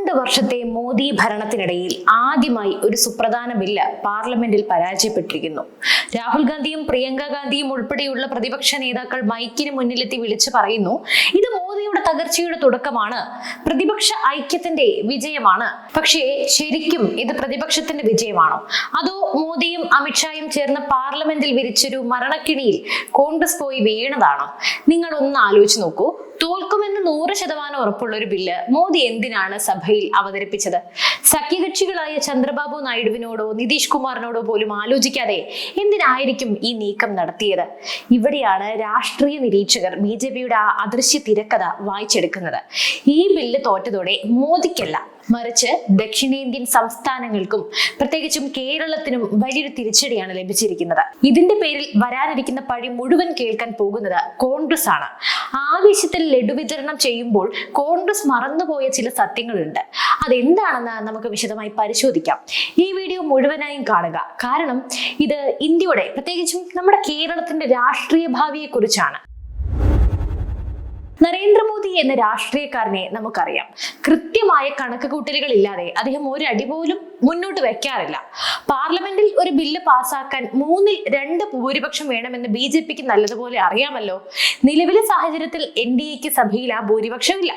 12 വർഷത്തെ മോദി ഭരണത്തിനിടയിൽ ആദ്യമായി ഒരു സുപ്രധാന ബില്ല് പാർലമെന്റിൽ പരാജയപ്പെട്ടിരിക്കുന്നു. രാഹുൽ ഗാന്ധിയും പ്രിയങ്ക ഗാന്ധിയും ഉൾപ്പെടെയുള്ള പ്രതിപക്ഷ നേതാക്കൾ മൈക്കിന് മുന്നിലെത്തി വിളിച്ചു പറയുന്നു, ഇത് മോദിയുടെ തകർച്ചയുടെ തുടക്കമാണ്, പ്രതിപക്ഷ ഐക്യത്തിന്റെ വിജയമാണ്. പക്ഷേ ശരിക്കും ഇത് പ്രതിപക്ഷത്തിന്റെ വിജയമാണോ, അതോ മോദിയും അമിത്ഷായും ചേർന്ന് പാർലമെന്റിൽ വിരിച്ചൊരു മരണക്കിണിയിൽ കോൺഗ്രസ് പോയി വീണതാണോ? നിങ്ങൾ ഒന്ന് ആലോചിച്ച് നോക്കൂ. തോൽക്കുമെന്ന് 100% ഉറപ്പുള്ള ഒരു ബില്ല് മോദി എന്തിനാണ് സഭയിൽ അവതരിപ്പിച്ചത്? സഖ്യകക്ഷികളായ ചന്ദ്രബാബു നായിഡുവിനോടോ നിതീഷ് കുമാറിനോടോ പോലും ആലോചിക്കാതെ എന്തിനായിരിക്കും ഈ നീക്കം നടത്തിയത്? ഇവിടെയാണ് രാഷ്ട്രീയ നിരീക്ഷകർ BJPയുടെ ആ അദൃശ്യ തിരക്കഥ വായിച്ചെടുക്കുന്നത്. ഈ ബില്ല് തോറ്റതോടെ മോദിക്കല്ല, മറിച്ച് ദക്ഷിണേന്ത്യൻ സംസ്ഥാനങ്ങൾക്കും പ്രത്യേകിച്ചും കേരളത്തിനും വലിയൊരു തിരിച്ചടിയാണ് ലഭിച്ചിരിക്കുന്നത്. ഇതിന്റെ പേരിൽ വരാനിരിക്കുന്ന പഴി മുഴുവൻ കേൾക്കാൻ പോകുന്നത് കോൺഗ്രസ് ആണ്. ആവേശത്തിൽ ലഡു വിതരണം ചെയ്യുമ്പോൾ കോൺഗ്രസ് മറന്നുപോയ ചില സത്യങ്ങളുണ്ട്. അതെന്താണെന്ന് നമുക്ക് വിശദമായി പരിശോധിക്കാം. ഈ വീഡിയോ മുഴുവനായും കാണുക. കാരണം ഇത് ഇന്ത്യയുടെ പ്രത്യേകിച്ചും നമ്മുടെ കേരളത്തിന്റെ രാഷ്ട്രീയ ഭാവിയെ കുറിച്ചാണ്. നരേന്ദ്രമോദി എന്ന രാഷ്ട്രീയക്കാരനെ നമുക്കറിയാം. കൃത്യമായ കണക്ക് കൂട്ടലുകൾ ഇല്ലാതെ അദ്ദേഹം ഒരു അടി പോലും മുന്നോട്ട് വെക്കാറില്ല. പാർലമെന്റിൽ ഒരു ബില്ല് പാസ്സാക്കാൻ 3/2 ഭൂരിപക്ഷം വേണമെന്ന് BJPക്ക് നല്ലതുപോലെ അറിയാമല്ലോ. നിലവിലെ സാഹചര്യത്തിൽ NDAക്ക് സഭയിൽ ആ ഭൂരിപക്ഷമില്ല.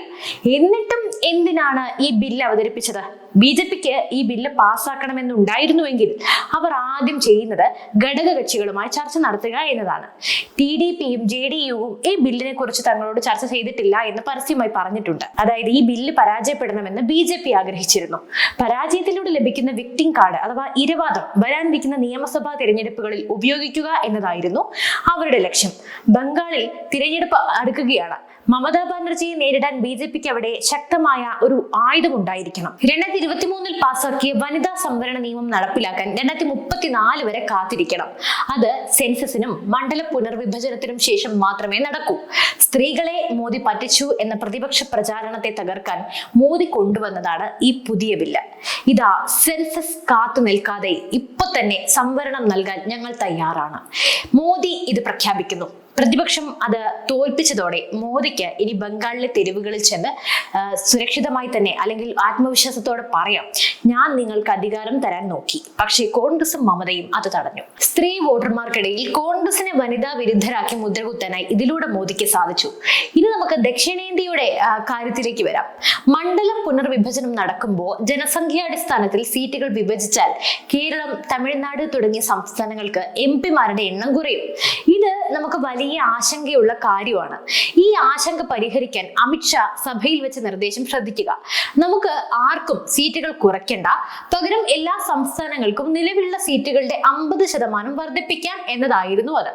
എന്നിട്ടും എന്തിനാണ് ഈ ബില്ല് അവതരിപ്പിച്ചത്? BJPക്ക് ഈ ബില്ല് പാസ്സാക്കണമെന്നുണ്ടായിരുന്നുവെങ്കിൽ അവർ ആദ്യം ചെയ്യുന്നത് ഘടക കക്ഷികളുമായി ചർച്ച നടത്തുക എന്നതാണ്. TDPയും JDUവും ഈ ബില്ലിനെ കുറിച്ച് തങ്ങളോട് ചർച്ച ചെയ്തിട്ടില്ല എന്ന് പരസ്യമായി പറഞ്ഞിട്ടുണ്ട്. അതായത് ഈ ബില്ല് പരാജയപ്പെടണമെന്ന് BJP ആഗ്രഹിച്ചിരുന്നു. പരാജയത്തിലൂടെ ലഭിക്കുന്ന വിക്ടിം കാർഡ് അഥവാ ഇരവാദം വരാനിരിക്കുന്ന നിയമസഭാ തിരഞ്ഞെടുപ്പുകളിൽ ഉപയോഗിക്കുക എന്നതായിരുന്നു അവരുടെ ലക്ഷ്യം. ബംഗാളിൽ തിരഞ്ഞെടുപ്പ് അടുക്കുകയാണ്. മമതാ ബാനർജിയെ നേരിടാൻ BJPക്ക് അവിടെ ശക്തമായ ഒരു ആയുധം ഉണ്ടായിരിക്കണം. 2023 പാസാക്കിയ വനിതാ സംവരണ നിയമം നടപ്പിലാക്കാൻ 2034 വരെ കാത്തിരിക്കണം. അത് സെൻസസിനും മണ്ഡല പുനർവിഭജനത്തിനും ശേഷം മാത്രമേ നടക്കൂ. സ്ത്രീകളെ മോദി പറ്റിച്ചു എന്ന പ്രതിപക്ഷ പ്രചാരണത്തെ തകർക്കാൻ മോദി കൊണ്ടുവന്നതാണ് ഈ പുതിയ ബില്ല്. ഇതാ സെൻസസ് കാത്തു നിൽക്കാതെ ഇപ്പൊ തന്നെ സംവരണം നൽകാൻ ഞങ്ങൾ തയ്യാറാണ്. മോദി ഇത് പ്രഖ്യാപിക്കുന്നു. പ്രതിപക്ഷം അത് തോൽപ്പിച്ചതോടെ മോദിക്ക് ഇനി ബംഗാളിലെ തെരുവുകളിൽ ചെന്ന് സുരക്ഷിതമായി തന്നെ അല്ലെങ്കിൽ ആത്മവിശ്വാസത്തോടെ പറയാം, ഞാൻ നിങ്ങൾക്ക് അധികാരം തരാൻ നോക്കി, പക്ഷേ കോൺഗ്രസും മമതയും അത് തടഞ്ഞു. സ്ത്രീ വോട്ടർമാർക്കിടയിൽ കോൺഗ്രസിനെ വനിതാ വിരുദ്ധരാക്കി മുദ്രകുത്താനായി ഇതിലൂടെ മോദിക്ക് സാധിച്ചു. ഇനി നമുക്ക് ദക്ഷിണേന്ത്യയുടെ കാര്യത്തിലേക്ക് വരാം. മണ്ഡല പുനർവിഭജനം നടക്കുമ്പോൾ ജനസംഖ്യാടിസ്ഥാനത്തിൽ സീറ്റുകൾ വിഭജിച്ചാൽ കേരളം, തമിഴ്നാട് തുടങ്ങിയ സംസ്ഥാനങ്ങൾക്ക് MP-മാരുടെ എണ്ണം കുറയും. ഇത് നമുക്ക് വലിയ ആശങ്കയുള്ള കാര്യമാണ്. ഈ ആശങ്ക പരിഹരിക്കാൻ അമിത്ഷാ സഭയിൽ വെച്ച നിർദ്ദേശം ശ്രദ്ധിക്കുക. നമുക്ക് ആർക്കും സീറ്റുകൾ കുറയ്ക്കേണ്ട, പകരം എല്ലാ സംസ്ഥാനങ്ങൾക്കും നിലവിലുള്ള സീറ്റുകളുടെ 50% വർദ്ധിപ്പിക്കാം എന്നതായിരുന്നു അത്.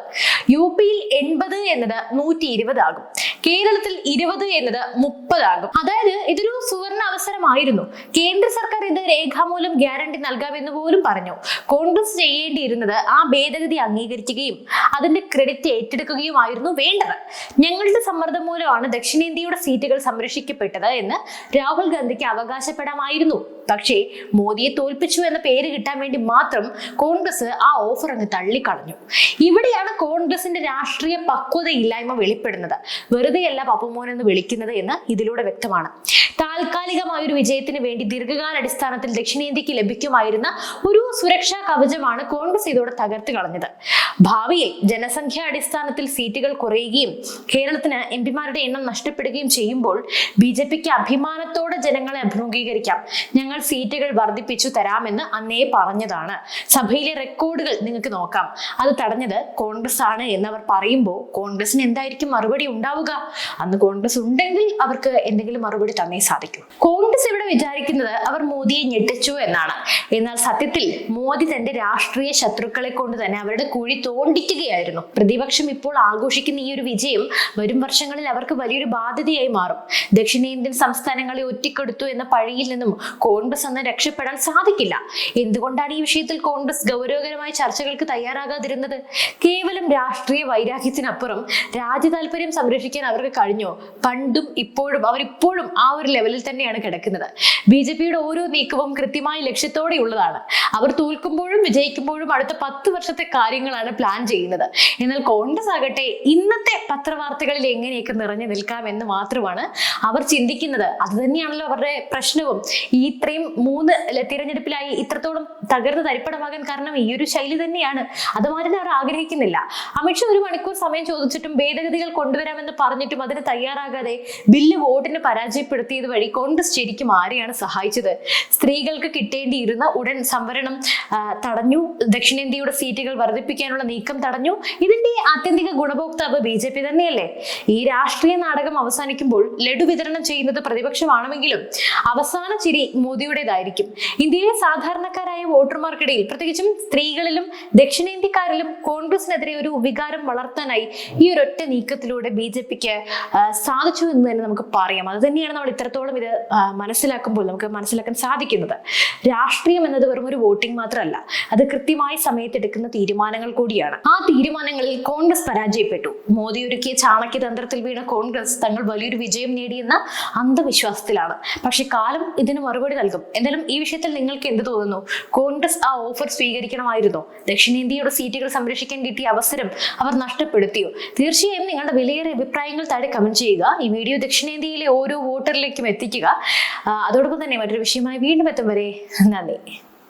UP-യിൽ 80 എന്നത് 120 ആകും, കേരളത്തിൽ 20 എന്നത് 30 ആകും. അതായത് ഇതൊരു സുവർണ അവസരമായിരുന്നു. കേന്ദ്ര സർക്കാർ ഇത് രേഖാമൂലം ഗ്യാരണ്ടി നൽകാമെന്ന് പോലും പറഞ്ഞു. കോൺഗ്രസ് ചെയ്യേണ്ടിയിരുന്നത് ആ ഭേദഗതി അംഗീകരിക്കുകയും അതിന്റെ ക്രെഡിറ്റ് ഏറ്റെടുക്കുകയുമായിരുന്നു വേണ്ടത്. ഞങ്ങളുടെ സമ്മർദ്ദം മൂലമാണ് ദക്ഷിണേന്ത്യയുടെ സീറ്റുകൾ സംരക്ഷിക്കപ്പെട്ടത് എന്ന് രാഹുൽ ഗാന്ധിക്ക് അവകാശപ്പെടാമായിരുന്നു. പക്ഷേ മോദിയെ തോൽപ്പിച്ചു എന്ന പേര് കിട്ടാൻ വേണ്ടി മാത്രം കോൺഗ്രസ് ആ ഓഫർ അങ്ങ് തള്ളിക്കളഞ്ഞു. ഇവിടെയാണ് കോൺഗ്രസിന്റെ രാഷ്ട്രീയ പക്വതയില്ലായ്മ വെളിപ്പെടുന്നത്. വെറുതെയല്ല പപ്പുമോൻ എന്ന് വിളിക്കുന്നത് എന്ന് ഇതിലൂടെ വ്യക്തമാണ്. താൽക്കാലികമായ ഒരു വിജയത്തിന് വേണ്ടി ദീർഘകാലാടിസ്ഥാനത്തിൽ ദക്ഷിണേന്ത്യക്ക് ലഭിക്കുമായിരുന്ന ഒരു സുരക്ഷാ കവചമാണ് കോൺഗ്രസ് ഇതോടെ തകർത്ത് കളഞ്ഞത്. ഭാവിയിൽ ജനസംഖ്യാ അടിസ്ഥാനത്തിൽ സീറ്റുകൾ കുറയുകയും കേരളത്തിന് MP-മാരുടെ എണ്ണം നഷ്ടപ്പെടുകയും ചെയ്യുമ്പോൾ BJPക്ക് അഭിമാനത്തോടെ ജനങ്ങളെ അഭിമുഖീകരിക്കാം. ഞങ്ങൾ സീറ്റുകൾ വർദ്ധിപ്പിച്ചു തരാമെന്ന് അന്നേ പറഞ്ഞതാണ്. സഭയിലെ റെക്കോർഡുകൾ നിങ്ങൾക്ക് നോക്കാം. അത് തടഞ്ഞത് കോൺഗ്രസ് ആണ് എന്നവർ പറയുമ്പോൾ കോൺഗ്രസിന് എന്തായിരിക്കും മറുപടി ഉണ്ടാവുക? അന്ന് കോൺഗ്രസ് ഉണ്ടെങ്കിൽ അവർക്ക് എന്തെങ്കിലും മറുപടി തന്നേ സാധിക്കും. കോൺഗ്രസ് ഇവിടെ വിചാരിക്കുന്നത് അവർ മോദിയെ ഞെട്ടിച്ചു എന്നാണ്. എന്നാൽ സത്യത്തിൽ മോദി തന്റെ രാഷ്ട്രീയ ശത്രുക്കളെ കൊണ്ട് തന്നെ അവരുടെ കുഴി തോണ്ടിക്കുകയായിരുന്നു. പ്രതിപക്ഷം ഇപ്പോൾ ആഘോഷിക്കുന്ന ഈ ഒരു വിജയം വരും വർഷങ്ങളിൽ അവർക്ക് വലിയൊരു ബാധ്യതയായി മാറും. ദക്ഷിണേന്ത്യൻ സംസ്ഥാനങ്ങളെ ഒറ്റിക്കൊടുത്തു എന്ന പഴിയിൽ നിന്നും കോൺഗ്രസ് അന്ന് രക്ഷപ്പെടാൻ സാധിക്കില്ല. എന്തുകൊണ്ടാണ് ഈ വിഷയത്തിൽ കോൺഗ്രസ് ഗൗരവകരമായ ചർച്ചകൾക്ക് തയ്യാറാകാതിരുന്നത്? കേവലം രാഷ്ട്രീയ വൈരാഗ്യത്തിനപ്പുറം രാജ്യ താല്പര്യം സംരക്ഷിക്കാൻ അവർക്ക് കഴിഞ്ഞോ? പണ്ടും ഇപ്പോഴും അവരിപ്പോഴും ആ ഒരു ലെവലിൽ തന്നെയാണ് കിടക്കുന്നത്. നടക്കുന്നത്. BJP-യുടെ ഓരോ നീക്കവും കൃത്യമായ ലക്ഷ്യത്തോടെയുള്ളതാണ്. അവർ തോൽക്കുമ്പോഴും വിജയിക്കുമ്പോഴും അടുത്ത 10 വർഷത്തെ കാര്യങ്ങളാണ് പ്ലാൻ ചെയ്യുന്നത്. എന്നാൽ കോൺഗ്രസ് ആകട്ടെ ഇന്നത്തെ പത്രവാർത്തകളിൽ എങ്ങനെയൊക്കെ നിറഞ്ഞു നിൽക്കാം എന്ന് മാത്രമാണ് അവർ ചിന്തിക്കുന്നത്. അത് തന്നെയാണല്ലോ അവരുടെ പ്രശ്നവും. ഈ ഇത്രയും 3 തിരഞ്ഞെടുപ്പിലായി ഇത്രത്തോളം തകർന്ന് തരിപ്പണമാകാൻ കാരണം ഈ ഒരു ശൈലി തന്നെയാണ്. അത് മാറ്റാൻ അവർ ആഗ്രഹിക്കുന്നില്ല. അമിത്ഷാ 1 മണിക്കൂർ സമയം ചോദിച്ചിട്ടും ഭേദഗതികൾ കൊണ്ടുവരാമെന്ന് പറഞ്ഞിട്ടും അതിന് തയ്യാറാകാതെ ബില്ല് വോട്ടിന് പരാജയപ്പെടുത്തിയത് വഴി കോൺഗ്രസ് ശരിക്കും ആരെയാണ് സഹായിച്ചത്? സ്ത്രീകൾക്ക് കിട്ടേണ്ടിയിരുന്ന ഉടൻ സംവരണം തടഞ്ഞു, ദക്ഷിണേന്ത്യയുടെ സീറ്റുകൾ വർദ്ധിപ്പിക്കാനുള്ള നീക്കം തടഞ്ഞു. ഇതിന്റെ ആത്യന്തിക ഗുണഭോക്താവ് BJP തന്നെയല്ലേ? ഈ രാഷ്ട്രീയ നാടകം അവസാനിക്കുമ്പോൾ ലഡു വിതരണം ചെയ്യുന്നത് പ്രതിപക്ഷമാണെങ്കിലും അവസാന ചിരി മോദിയുടേതായിരിക്കും. ഇന്ത്യയിലെ സാധാരണക്കാരായ വോട്ടർമാർക്കിടയിൽ പ്രത്യേകിച്ചും സ്ത്രീകളിലും ദക്ഷിണേന്ത്യക്കാരിലും കോൺഗ്രസിനെതിരെ ഒരു വികാരം വളർത്താനായി ഈ ഒരൊറ്റ നീക്കത്തിലൂടെ BJP-ക്ക് സാധിച്ചു എന്ന് തന്നെ നമുക്ക് പറയാം. അത് തന്നെയാണ് നമ്മൾ ഇത്രത്തോളം ഇത് മനസ്സിലാക്കുമ്പോൾ നമുക്ക് മനസ്സിലാക്കാൻ സാധിക്കുന്നത്. രാഷ്ട്രീയം എന്നത് വെറും ഒരു വോട്ടിംഗ് മാത്രമല്ല, അത് കൃത്യമായി സമയത്തെടുക്കുന്ന തീരുമാനങ്ങൾ കൂടിയാണ്. ആ തീരുമാനങ്ങളിൽ കോൺഗ്രസ് പരാജയപ്പെട്ടു. മോദി ഒരുക്കിയ ചാണക്യ തന്ത്രത്തിൽ വീണ കോൺഗ്രസ് തങ്ങൾ വലിയൊരു വിജയം നേടിയെന്ന അന്ധവിശ്വാസത്തിലാണ്. പക്ഷെ കാലം ഇതിന് മറുപടി നൽകും. എന്തായാലും ഈ വിഷയത്തിൽ നിങ്ങൾക്ക് എന്ത് തോന്നുന്നു? കോൺഗ്രസ് ആ ഓഫർ സ്വീകരിക്കണമായിരുന്നോ? ദക്ഷിണേന്ത്യയുടെ സീറ്റുകൾ സംരക്ഷിക്കാൻ കിട്ടിയ അവസരം അവർ നഷ്ടപ്പെടുത്തിയോ? തീർച്ചയായും നിങ്ങളുടെ വിലയേറിയ അഭിപ്രായങ്ങൾ താഴെ കമന്റ് ചെയ്യുക. ഈ വീഡിയോ ദക്ഷിണേന്ത്യയിലെ ഓരോ വോട്ടറിലേക്കും എത്തിക്കുക. അതോടൊപ്പം തന്നെ മറ്റൊരു വിഷയമായി വീണ്ടും എത്തും വരെ നന്ദി.